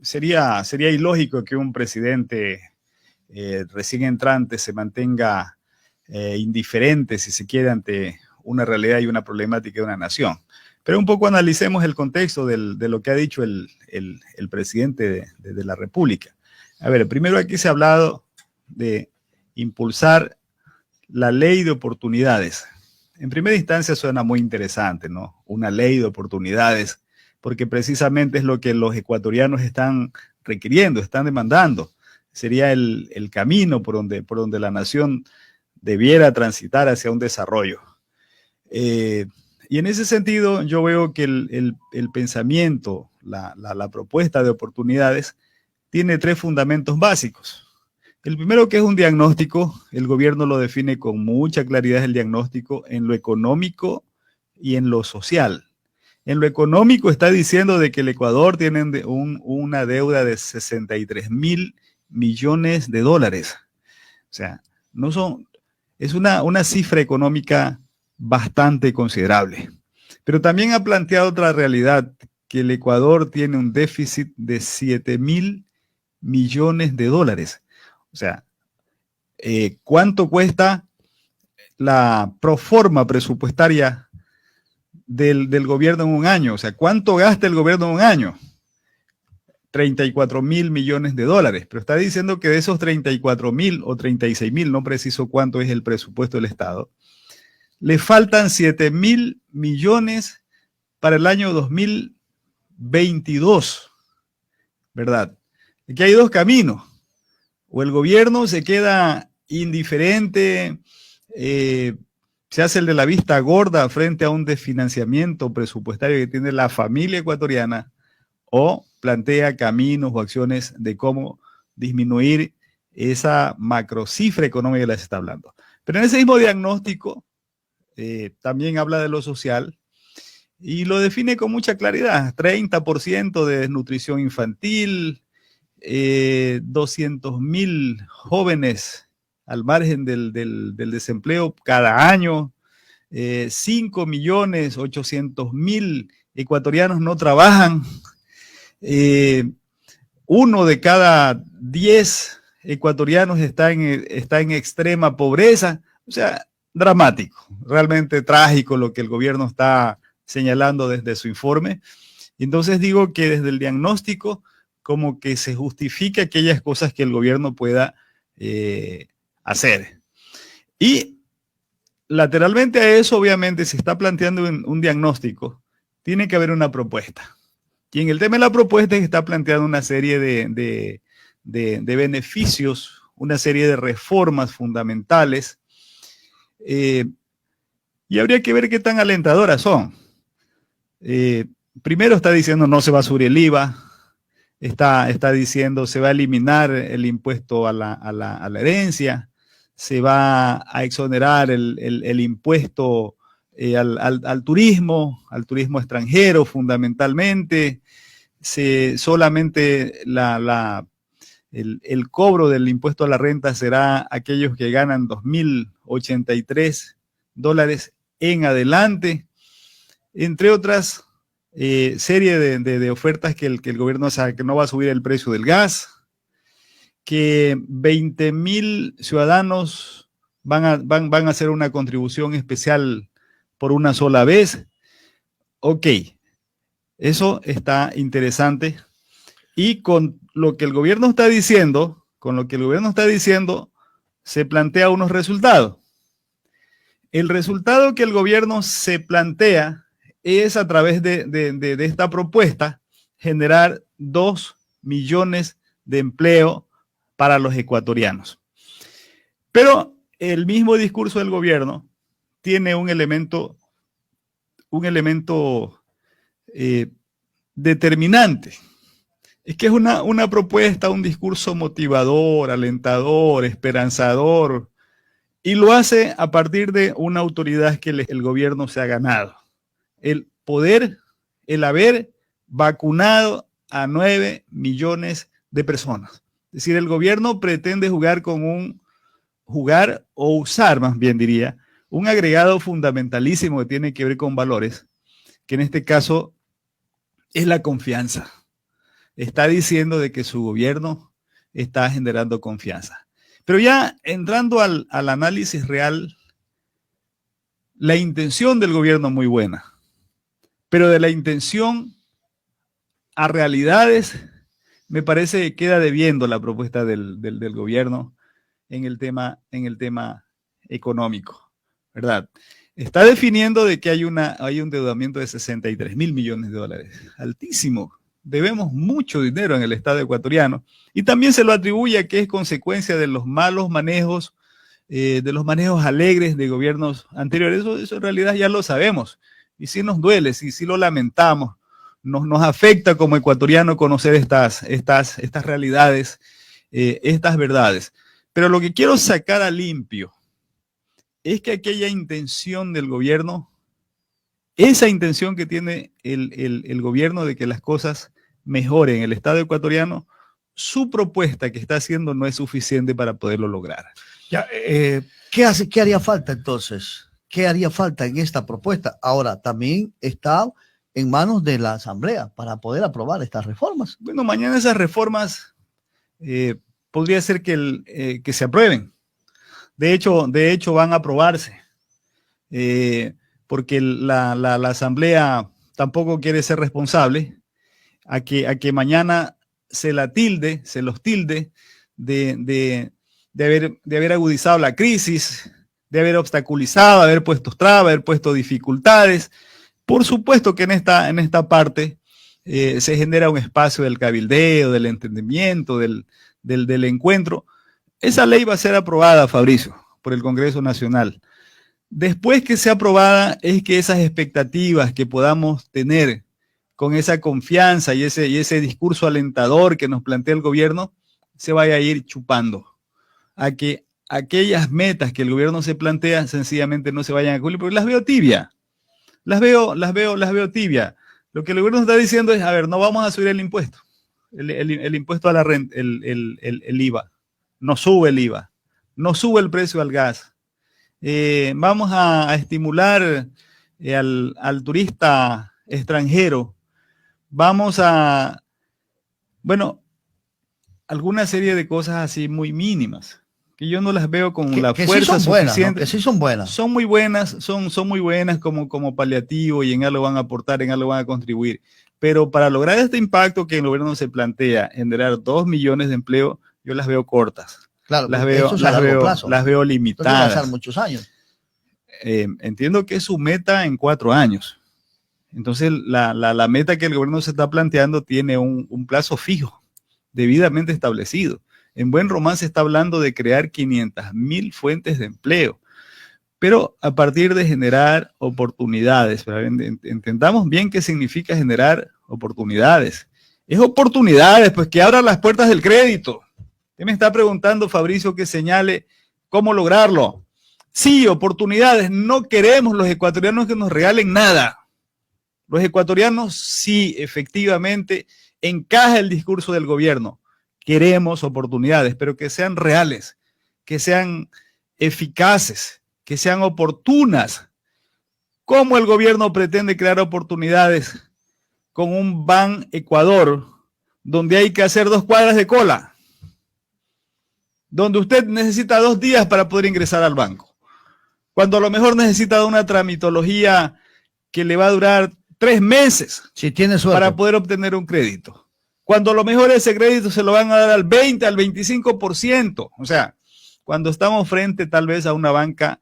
Sería ilógico que un presidente recién entrante se mantenga indiferente, si se quiere, ante una realidad y una problemática de una nación. Pero un poco analicemos el contexto de lo que ha dicho el presidente de la República. A ver, primero aquí se ha hablado de impulsar la ley de oportunidades. En primera instancia suena muy interesante, ¿no? Una ley de oportunidades, porque precisamente es lo que los ecuatorianos están requiriendo, están demandando. Sería el camino por donde la nación debiera transitar hacia un desarrollo. Y en ese sentido yo veo que el pensamiento, la propuesta de oportunidades tiene tres fundamentos básicos. El primero, que es un diagnóstico, el gobierno lo define con mucha claridad, el diagnóstico en lo económico y en lo social. En lo económico está diciendo de que el Ecuador tiene una deuda de 63.000 millones de dólares. O sea, es una cifra económica bastante considerable. Pero también ha planteado otra realidad, que el Ecuador tiene un déficit de 7.000 millones de dólares. O sea, ¿cuánto cuesta la proforma presupuestaria del gobierno en un año? O sea, ¿cuánto gasta el gobierno en un año? 34.000 millones de dólares. Pero está diciendo que de esos 34.000 o 36.000, no preciso cuánto es el presupuesto del Estado, le faltan 7.000 millones para el año 2022, ¿verdad? Aquí hay dos caminos. O el gobierno se queda indiferente, se hace el de la vista gorda frente a un desfinanciamiento presupuestario que tiene la familia ecuatoriana, o plantea caminos o acciones de cómo disminuir esa macrocifra económica que les está hablando. Pero en ese mismo diagnóstico también habla de lo social y lo define con mucha claridad. 30% de desnutrición infantil, 200.000 jóvenes al margen del desempleo cada año, 5.800.000 ecuatorianos no trabajan, 1 de cada 10 ecuatorianos está en extrema pobreza. O sea, dramático, realmente trágico lo que el gobierno está señalando desde su informe. Entonces digo que desde el diagnóstico como que se justifica aquellas cosas que el gobierno pueda hacer. Y lateralmente a eso, obviamente, se está planteando un diagnóstico, tiene que haber una propuesta. Y en el tema de la propuesta se está planteando una serie de beneficios, una serie de reformas fundamentales, y habría que ver qué tan alentadoras son. Primero está diciendo no se va a subir el IVA, está diciendo se va a eliminar el impuesto a la herencia, se va a exonerar el impuesto al turismo extranjero fundamentalmente, solamente el cobro del impuesto a la renta será aquellos que ganan 2.083 dólares en adelante, entre otras serie de ofertas que el gobierno sabe, que no va a subir el precio del gas, que 20.000 ciudadanos van a hacer una contribución especial por una sola vez. Ok, eso está interesante. Y con lo que el gobierno está diciendo, se plantea unos resultados. El resultado que el gobierno se plantea es, a través de esta propuesta, generar 2 millones de empleo para los ecuatorianos. Pero el mismo discurso del gobierno tiene un elemento determinante. Es que es una propuesta, un discurso motivador, alentador, esperanzador, y lo hace a partir de una autoridad que el gobierno se ha ganado. El poder, el haber vacunado a 9 millones de personas. Es decir, el gobierno pretende jugar o usar, más bien diría, un agregado fundamentalísimo que tiene que ver con valores, que en este caso es la confianza. está diciendo de que su gobierno está generando confianza. Pero ya entrando al análisis real, la intención del gobierno es muy buena, pero de la intención a realidades me parece que queda debiendo la propuesta del gobierno en el tema económico, ¿verdad? Está definiendo de que hay un endeudamiento de 63.000 millones de dólares, altísimo. Debemos mucho dinero en el Estado ecuatoriano y también se lo atribuye a que es consecuencia de los malos manejos, de los manejos alegres de gobiernos anteriores. Eso en realidad ya lo sabemos y sí nos duele, sí lo lamentamos. Nos afecta como ecuatoriano conocer estas realidades, estas verdades. Pero lo que quiero sacar a limpio es que aquella intención del gobierno, esa intención que tiene el gobierno de que las cosas mejoren en el Estado ecuatoriano, su propuesta que está haciendo no es suficiente para poderlo lograr. Ya, ¿qué haría falta entonces? ¿Qué haría falta en esta propuesta? Ahora, también está en manos de la Asamblea para poder aprobar estas reformas. Bueno, mañana esas reformas podría ser que se aprueben. De hecho van a aprobarse, porque la Asamblea tampoco quiere ser responsable a que mañana se los tilde de haber agudizado la crisis, de haber obstaculizado, haber puesto trabas, haber puesto dificultades. Por supuesto que en esta parte se genera un espacio del cabildeo, del entendimiento, del encuentro. Esa ley va a ser aprobada, Fabricio, por el Congreso Nacional. Después que sea aprobada es que esas expectativas que podamos tener con esa confianza y ese discurso alentador que nos plantea el gobierno se vaya a ir chupando. A que aquellas metas que el gobierno se plantea sencillamente no se vayan a cumplir, porque las veo tibia. Las veo tibia. Lo que el gobierno está diciendo es, a ver, no vamos a subir el impuesto. El impuesto a la renta, el IVA. No sube el IVA. No sube el precio al gas. Vamos a estimular al turista extranjero. Vamos a, bueno, alguna serie de cosas así muy mínimas, que yo no las veo con la fuerza suficiente. Que sí son buenas. Son muy buenas, son muy buenas como paliativo y en algo van a aportar, en algo van a contribuir. Pero para lograr este impacto que el gobierno se plantea, generar 2 millones de empleo, yo las veo cortas. Claro, las veo limitadas. Va a pasar muchos años. Entiendo que es su meta en 4 años. Entonces, la meta que el gobierno se está planteando tiene un plazo fijo, debidamente establecido. En Buen Román se está hablando de crear 500.000 fuentes de empleo, pero a partir de generar oportunidades. Entendamos bien qué significa generar oportunidades. Es oportunidades, pues que abran las puertas del crédito. Usted me está preguntando, Fabricio, que señale cómo lograrlo. Sí, oportunidades. No queremos los ecuatorianos que nos regalen nada. Los ecuatorianos sí, efectivamente, encaja el discurso del gobierno. Queremos oportunidades, pero que sean reales, que sean eficaces, que sean oportunas. ¿Cómo el gobierno pretende crear oportunidades con un Ban Ecuador donde hay que hacer 2 cuadras de cola? Donde usted necesita 2 días para poder ingresar al banco. Cuando a lo mejor necesita una tramitología que le va a durar 3 meses si tiene suerte, para poder obtener un crédito. Cuando a lo mejor ese crédito se lo van a dar al 20, al 25%. O sea, cuando estamos frente tal vez a una banca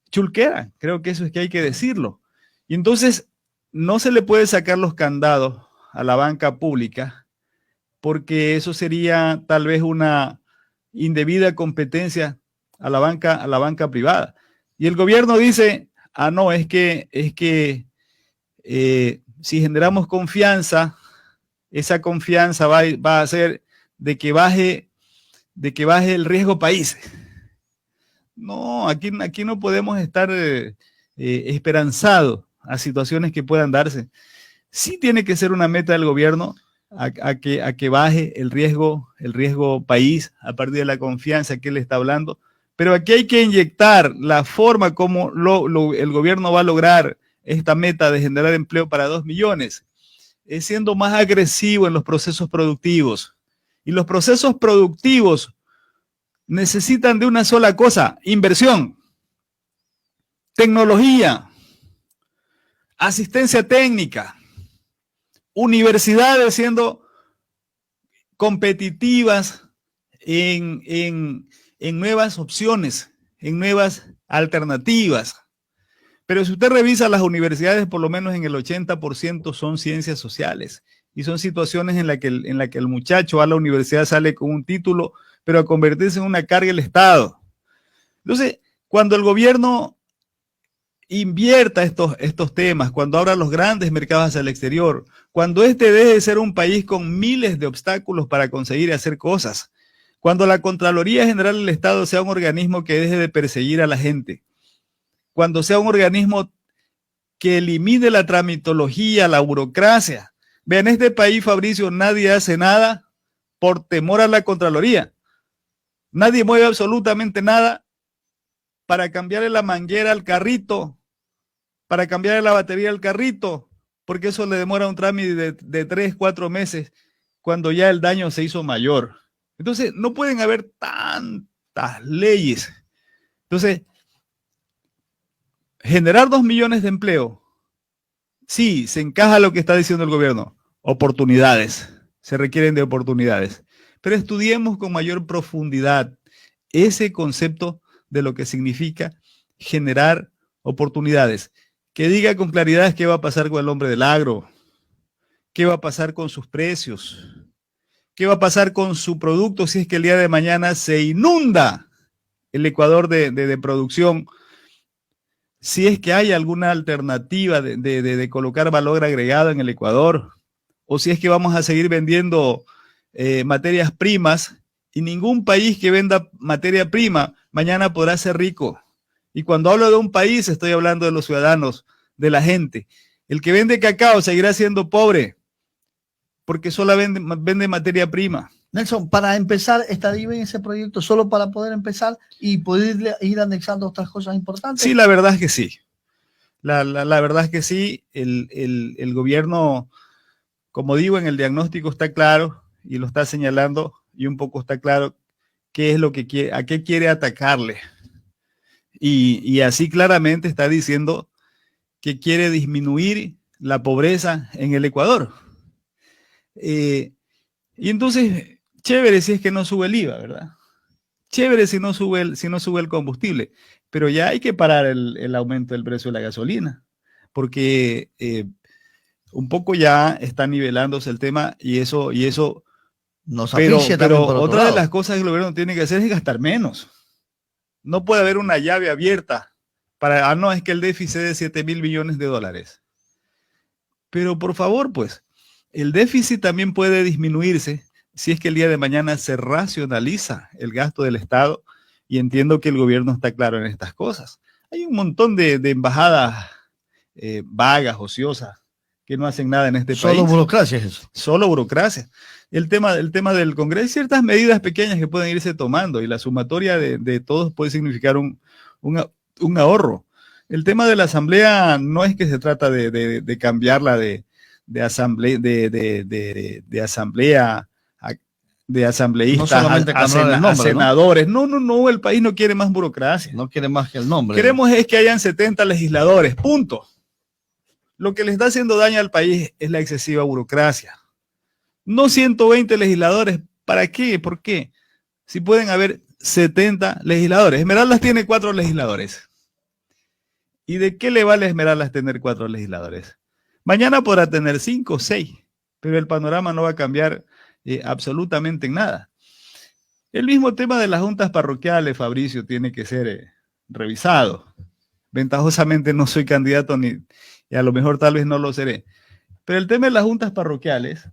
chulquera, creo que eso es que hay que decirlo. Y entonces no se le puede sacar los candados a la banca pública porque eso sería tal vez una indebida competencia a la banca privada. Y el gobierno dice, no, es que si generamos confianza, esa confianza va a hacer de que baje el riesgo país. No, aquí no podemos estar esperanzados a situaciones que puedan darse. Sí tiene que ser una meta del gobierno a que baje el riesgo país a partir de la confianza que él está hablando. Pero aquí hay que inyectar la forma como el gobierno va a lograr esta meta de generar empleo para 2 millones. es siendo más agresivo en los procesos productivos. Y los procesos productivos necesitan de una sola cosa: inversión, tecnología, asistencia técnica, universidades siendo competitivas en nuevas opciones, en nuevas alternativas. Pero si usted revisa las universidades, por lo menos en el 80% son ciencias sociales, y son situaciones en la que el muchacho a la universidad sale con un título, pero a convertirse en una carga del Estado. Entonces, cuando el gobierno invierta estos temas, cuando abra los grandes mercados hacia el exterior, cuando este deje de ser un país con miles de obstáculos para conseguir hacer cosas, cuando la Contraloría General del Estado sea un organismo que deje de perseguir a la gente, cuando sea un organismo que elimine la tramitología, la burocracia. Vean, en este país, Fabricio, nadie hace nada por temor a la Contraloría. Nadie mueve absolutamente nada para cambiarle la manguera al carrito, para cambiarle la batería al carrito, porque eso le demora un trámite de 3, 4 meses cuando ya el daño se hizo mayor. Entonces, no pueden haber tantas leyes. Entonces, generar 2 millones de empleo, sí, se encaja lo que está diciendo el gobierno. Oportunidades, se requieren de oportunidades. Pero estudiemos con mayor profundidad ese concepto de lo que significa generar oportunidades. Que diga con claridad qué va a pasar con el hombre del agro, qué va a pasar con sus precios, qué va a pasar con su producto si es que el día de mañana se inunda el Ecuador de producción, si es que hay alguna alternativa de colocar valor agregado en el Ecuador, o si es que vamos a seguir vendiendo materias primas, y ningún país que venda materia prima mañana podrá ser rico. Y cuando hablo de un país, estoy hablando de los ciudadanos, de la gente. El que vende cacao seguirá siendo pobre porque solo vende materia prima. Nelson, para empezar, ¿estaría bien ese proyecto solo para poder empezar y poder ir anexando otras cosas importantes? Sí, la verdad es que sí. La verdad es que sí. El gobierno, como digo, en el diagnóstico está claro y lo está señalando, y un poco está claro qué es lo que quiere, a qué quiere atacarle. Y así claramente está diciendo que quiere disminuir la pobreza en el Ecuador. Y entonces, chévere si es que no sube el IVA, ¿verdad? Chévere si no sube el combustible, pero ya hay que parar el aumento del precio de la gasolina, porque un poco ya está nivelándose el tema, y eso nos aficia. Pero otra de lado. las cosas que el gobierno tiene que hacer es gastar menos. No puede haber una llave abierta para, no, es que el déficit es de 7.000 billones de dólares. Pero por favor, pues, el déficit también puede disminuirse si es que el día de mañana se racionaliza el gasto del Estado, y entiendo que el gobierno está claro en estas cosas. Hay un montón de embajadas vagas, ociosas, que no hacen nada en este país. Solo burocracia es eso. Solo burocracia. El tema del Congreso, hay ciertas medidas pequeñas que pueden irse tomando, y la sumatoria de todos puede significar un ahorro. El tema de la asamblea no es que se trata de cambiarla de asambleístas a senadores. No, el país no quiere más burocracia. No quiere más que el nombre. Queremos es que hayan 70 legisladores, punto. Lo que le está haciendo daño al país es la excesiva burocracia. No 120 legisladores. ¿Para qué? ¿Por qué? Si pueden haber 70 legisladores. Esmeraldas tiene 4 legisladores. ¿Y de qué le vale a Esmeraldas tener 4 legisladores? Mañana podrá tener 5 o 6, pero el panorama no va a cambiar absolutamente en nada. El mismo tema de las juntas parroquiales, Fabricio, tiene que ser revisado. Ventajosamente no soy candidato y a lo mejor tal vez no lo seré. Pero el tema de las juntas parroquiales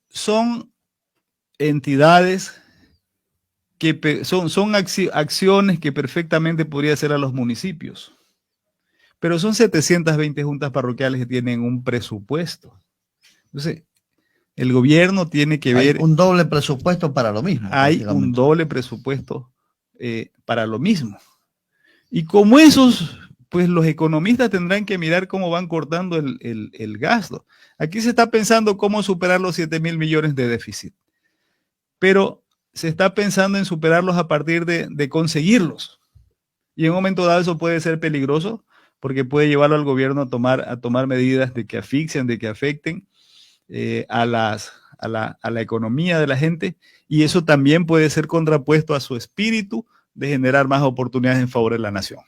son entidades que son acciones que perfectamente podría hacer a los municipios. Pero son 720 juntas parroquiales que tienen un presupuesto. Entonces, el gobierno tiene que ver... Hay un doble presupuesto para lo mismo. Hay un doble presupuesto para lo mismo. Y como esos pues los economistas tendrán que mirar cómo van cortando el gasto. Aquí se está pensando cómo superar los 7.000 millones de déficit, pero se está pensando en superarlos a partir de conseguirlos. Y en un momento dado eso puede ser peligroso porque puede llevarlo al gobierno a tomar medidas de que asfixien, de que afecten a la economía de la gente, y eso también puede ser contrapuesto a su espíritu de generar más oportunidades en favor de la nación.